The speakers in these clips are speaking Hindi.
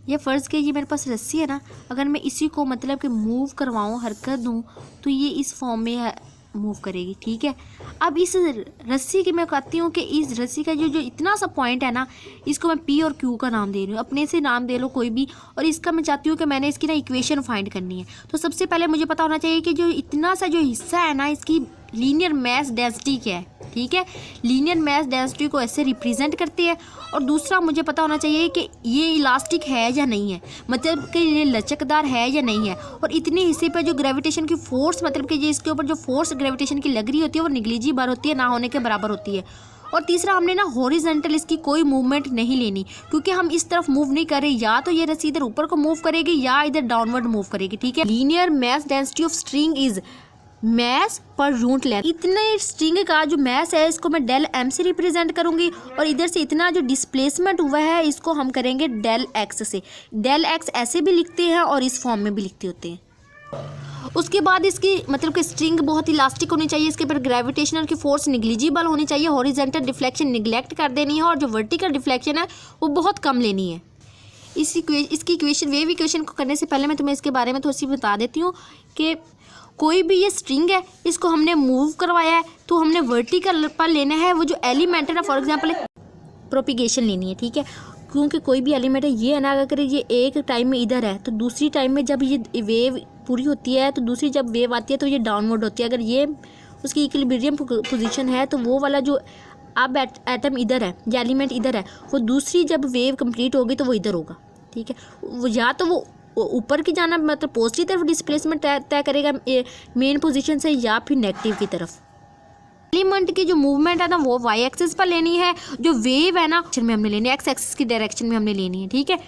ये फ़र्ज़ के ये मेरे पास रस्सी है ना, अगर मैं इसी को मतलब कि मूव करवाऊँ, हरकत दूँ, तो ये इस फॉर्म में मूव करेगी। ठीक है, अब इस रस्सी की मैं कहती हूँ कि इस रस्सी का जो इतना सा पॉइंट है ना, इसको मैं पी और क्यू का नाम दे रही हूँ, अपने से नाम दे लो कोई भी। और इसका मैं चाहती हूँ कि मैंने इसकी ना इक्वेशन फाइंड करनी है। तो सबसे पहले मुझे पता होना चाहिए कि जो इतना सा जो हिस्सा है ना, इसकी लीनियर मास डेंसिटी क्या है। ठीक है, लीनियर मास डेंसिटी को ऐसे रिप्रेजेंट करती है। और दूसरा मुझे पता होना चाहिए कि ये इलास्टिक है या नहीं है, मतलब कि ये लचकदार है या नहीं है। और इतने हिस्से पर जो ग्रेविटेशन की फोर्स, मतलब कि ये इसके ऊपर जो फोर्स ग्रेविटेशन की लग रही होती है वो निग्लिजिबल होती है, ना होने के बराबर होती है। और तीसरा, हमने ना हॉरिजॉन्टल इसकी कोई मूवमेंट नहीं लेनी, क्योंकि हम इस तरफ मूव नहीं कर रहे, या तो ये रस्सी इधर ऊपर को मूव करेगी या इधर डाउनवर्ड मूव करेगी। ठीक है, linear mass density of string is mass per unit length. इतने स्ट्रिंग का जो मैस है इसको मैं डेल एम से रिप्रेजेंट करूंगी, और इधर से इतना जो डिस्प्लेसमेंट हुआ है इसको हम करेंगे डेल एक्स से। डेल एक्स ऐसे भी लिखते हैं और इस फॉर्म में भी लिखते होते हैं। उसके बाद इसकी मतलब कि स्ट्रिंग बहुत इलास्टिक होनी चाहिए, इसके ऊपर ग्रेविटेशनल की फोर्स निग्लिजिबल होनी चाहिए, हॉरिजॉन्टल डिफ्लेक्शन निगलेक्ट कर देनी है, और जो वर्टिकल डिफ्लेक्शन है वो बहुत कम लेनी है। इसकी इक्वेशन, वेव इक्वेशन को करने से पहले मैं तुम्हें इसके बारे में थोड़ी सी बता देती हूँ कि कोई भी ये स्ट्रिंग है, इसको हमने मूव करवाया है तो हमने वर्टिकल पर लेना है वो जो एलिमेंट है ना, फॉर एग्जांपल प्रोपिगेशन लेनी है। ठीक है, क्योंकि कोई भी एलिमेंट है ये है ना, अगर ये एक टाइम में इधर है तो दूसरी टाइम में जब ये वेव पूरी होती है तो दूसरी जब वेव आती है तो ये डाउनवर्ड होती है। अगर ये उसकी इक्विलिब्रियम पोजीशन है तो वो वाला जो अब एटम इधर है या एलिमेंट इधर है, वो दूसरी जब वेव कंप्लीट होगी तो वो इधर होगा। ठीक है, वो या तो वो ऊपर की जाना मतलब पॉजिटिव तरफ डिस्प्लेसमेंट तय करेगा मेन पोजीशन से, या फिर नेगेटिव की तरफ। एलिमेंट की जो मूवमेंट है ना वो वाई एक्सिस पर लेनी है, जो वेव है ना में हमने लेनी है एक्स एक्सिस की डायरेक्शन में हमने लेनी है। ठीक है,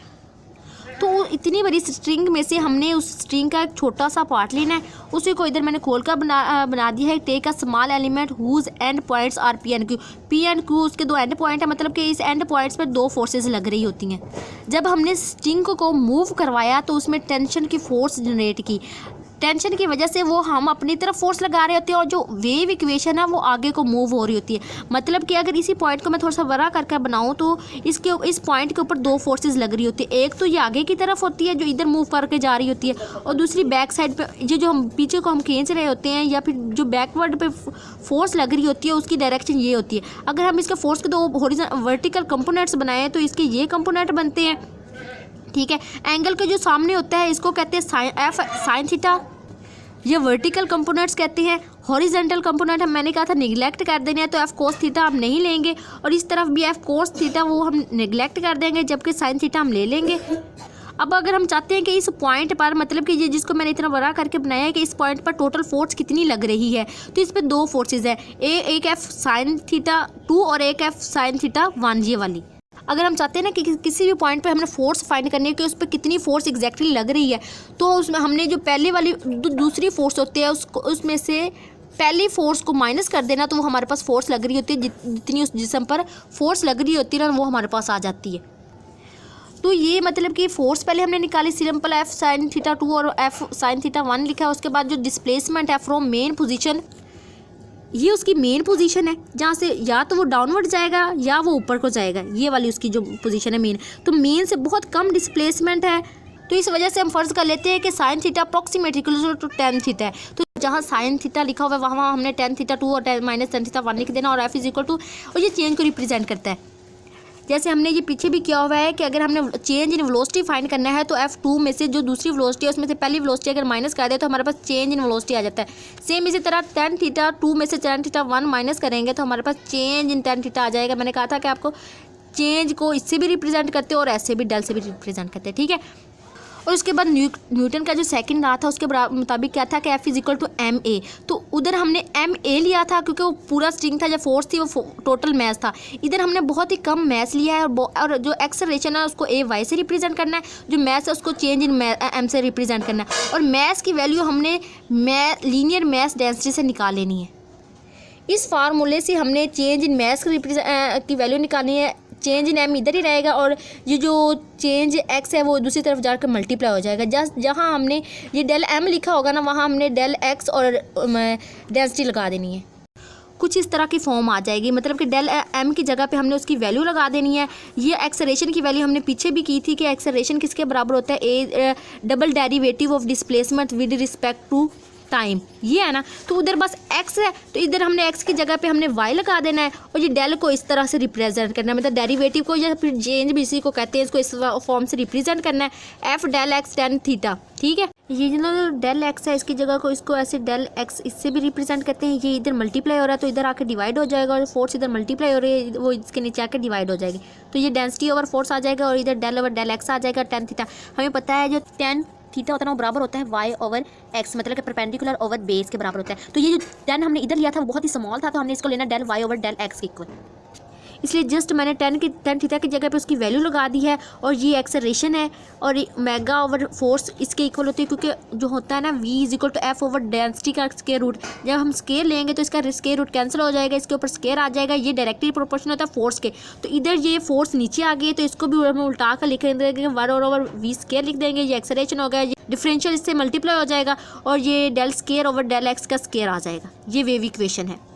तो इतनी बड़ी स्ट्रिंग में से हमने उस स्ट्रिंग का एक छोटा सा पार्ट लेना है, उसी को इधर मैंने खोल कर बना दिया है। Take a small element whose and points are P and Q. P and Q उसके दो एंड पॉइंट है, मतलब कि इस एंड पॉइंट्स पर दो फोर्सेस लग रही होती हैं। जब हमने स्ट्रिंग को मूव करवाया तो उसमें टेंशन की फोर्स जनरेट की, टेंशन की वजह से वो हम अपनी तरफ फोर्स लगा रहे होते हैं, और जो वेव इक्वेशन है वो आगे को मूव हो रही होती है। मतलब कि अगर इसी पॉइंट को मैं थोड़ा सा बड़ा करके बनाऊं तो इस पॉइंट के ऊपर दो फोर्सेस लग रही होती है। एक तो ये आगे की तरफ होती है जो इधर मूव करके जा रही होती है, और दूसरी बैक साइड पे जो हम पीछे को हम खींच रहे होते हैं, या फिर जो बैकवर्ड पे फोर्स लग रही होती है उसकी डायरेक्शन ये होती है। अगर हम इसके फोर्स के दो वर्टिकल कंपोनेंट्स बनाएं तो इसके ये कंपोनेंट बनते हैं। ठीक है, एंगल के जो सामने होता है इसको कहते हैं एफ साइन थीटा, ये वर्टिकल कंपोनेंट्स कहते हैं। हॉरिजॉन्टल कंपोनेंट हम मैंने कहा था निगलेक्ट कर देने हैं, तो एफ कोस थीटा हम नहीं लेंगे, और इस तरफ भी एफ कोस थीटा वो हम निगलेक्ट कर देंगे, जबकि साइन थीटा हम ले लेंगे। अब अगर हम चाहते हैं कि इस पॉइंट पर, मतलब कि ये जिसको मैंने इतना बड़ा करके बनाया है कि इस पॉइंट पर टोटल फोर्स कितनी लग रही है, तो इस पर दो फोर्सेज है, एक एफ साइन थीटा 2 और एक एफ साइन थीटा 1, ये वाली। अगर हम चाहते हैं ना कि किसी भी पॉइंट पे हमने फोर्स फाइंड करनी है कि उस पर कितनी फोर्स एग्जैक्टली लग रही है, तो उसमें हमने जो पहले वाली दूसरी फोर्स होती है उसमें से पहली फोर्स को माइनस कर देना, तो वो हमारे पास फोर्स लग रही होती है, जितनी उस जिस्म पर फोर्स लग रही होती है ना वो हमारे पास आ जाती है। तो ये मतलब कि फोर्स पहले हमने निकाली, सिंपल एफ साइन थीटा 2 और एफ साइन थीटा 1 लिखा है। उसके बाद जो डिस्प्लेसमेंट है फ्रॉम मेन पोजीशन, ये उसकी मेन पोजीशन है जहाँ से या तो वो डाउनवर्ड जाएगा या वो ऊपर को जाएगा, ये वाली उसकी जो पोजीशन है मेन। तो मेन से बहुत कम डिस्प्लेसमेंट है, तो इस वजह से हम फर्ज कर लेते हैं कि sine theta approximately equal to tan theta है। तो जहाँ साइन थीटा लिखा हुआ है वहाँ हमने टेन थीटा 2 और माइनस टेन थीटा 1 लिख देना, और एफ इज इक्वल टू, और ये चेंज को रिप्रेजेंट करता है। जैसे हमने ये पीछे भी किया हुआ है कि अगर हमने चेंज इन वेलोसिटी फाइंड करना है तो F2 में से जो दूसरी वेलोसिटी है उसमें से पहली वेलोसिटी अगर माइनस कर दे तो हमारे पास चेंज इन वेलोसिटी आ जाता है। सेम इसी तरह tan थीटा 2 में से tan थीटा 1 माइनस करेंगे तो हमारे पास चेंज इन tan थीटा आ जाएगा। मैंने कहा था कि आपको चेंज को इससे भी रिप्रेजेंट करते हैं और ऐसे भी डेल से भी रिप्रेजेंट करते हैं, ठीक है। और उसके बाद न्यूटन का जो सेकंड रहा था उसके मुताबिक क्या था कि F is equal to M A. तो उधर हमने एम ए लिया था क्योंकि वो पूरा स्ट्रिंग था, जो फोर्स थी वो टोटल मैस था। इधर हमने बहुत ही कम मैस लिया है और जो एक्सेलरेशन है उसको ए वाई से रिप्रेजेंट करना है, जो मैस है उसको चेंज इन एम से रिप्रेजेंट करना है। और मैस की वैल्यू हमने लीनियर मैस डेंसिटी से निकाल लेनी है। इस फार्मूले से हमने चेंज इन मैस की वैल्यू निकालनी है। चेंज इन एम इधर ही रहेगा और ये जो चेंज एक्स है वो दूसरी तरफ जाकर मल्टीप्लाई हो जाएगा। जहाँ हमने ये डेल एम लिखा होगा ना वहाँ हमने डेल एक्स और डेंसिटी लगा देनी है। कुछ इस तरह की फॉर्म आ जाएगी, मतलब कि डेल एम की जगह पे हमने उसकी वैल्यू लगा देनी है। ये एक्सेलरेशन की वैल्यू हमने पीछे भी की थी कि एक्सेलरेशन किसके बराबर होता है, a double derivative of displacement with respect to time, ये है ना। तो उधर बस x है, तो इधर हमने x की जगह पे हमने y लगा देना है और ये डेल को इस तरह से रिप्रेजेंट करना है, मतलब डेरिवेटिव को या फिर चेंज भी इसी को कहते हैं, इसको इस फॉर्म से रिप्रेजेंट करना है, f del x tan theta, ठीक है। ये जो डेल x है इसकी जगह को इसको ऐसे डेल x इससे भी रिप्रेजेंट करते हैं। ये इधर मल्टीप्लाई हो रहा है तो इधर आके डिवाइड हो जाएगा, और फोर्स इधर मल्टीप्लाई हो रही है वो इसके नीचे आके डिवाइड हो जाएगी, तो ये डेंसिटी ओवर फोर्स आ जाएगा, और इधर डेल ओवर डेल x आ जाएगा टेन थीटा। हमें पता है जो टेन थीटा होता है ना वो बराबर होता है y ओवर x, मतलब कि परपेंडिकुलर ओवर बेस के बराबर होता है। तो ये जो टेन हमने इधर लिया था वो बहुत ही स्मॉल था, तो हमने इसको लेना del y over del x के इक्वल, इसलिए जस्ट मैंने टेन थीटा की जगह पे उसकी वैल्यू लगा दी है। और ये एक्सेलरेशन है और मेगा ओवर फोर्स इसके इक्वल होती है, क्योंकि जो होता है ना v is equal to F over density का स्क्वायर रूट। जब हम स्केयर लेंगे तो इसका स्क्वायर रूट कैंसिल हो जाएगा, इसके ऊपर स्केयर आ जाएगा, ये डायरेक्टली प्रोपोर्शनल होता है फोर्स के। तो इधर ये फोर्स नीचे आ गई है तो इसको भी हम उल्टा कर लिख देंगे, वन ओवर वी स्केयर लिख देंगे, ये एक्सेलरेशन हो गया, ये डिफरेंशियल इससे मल्टीप्लाई हो जाएगा और ये del square over del x का स्केयर आ जाएगा। ये वेव इक्वेशन है।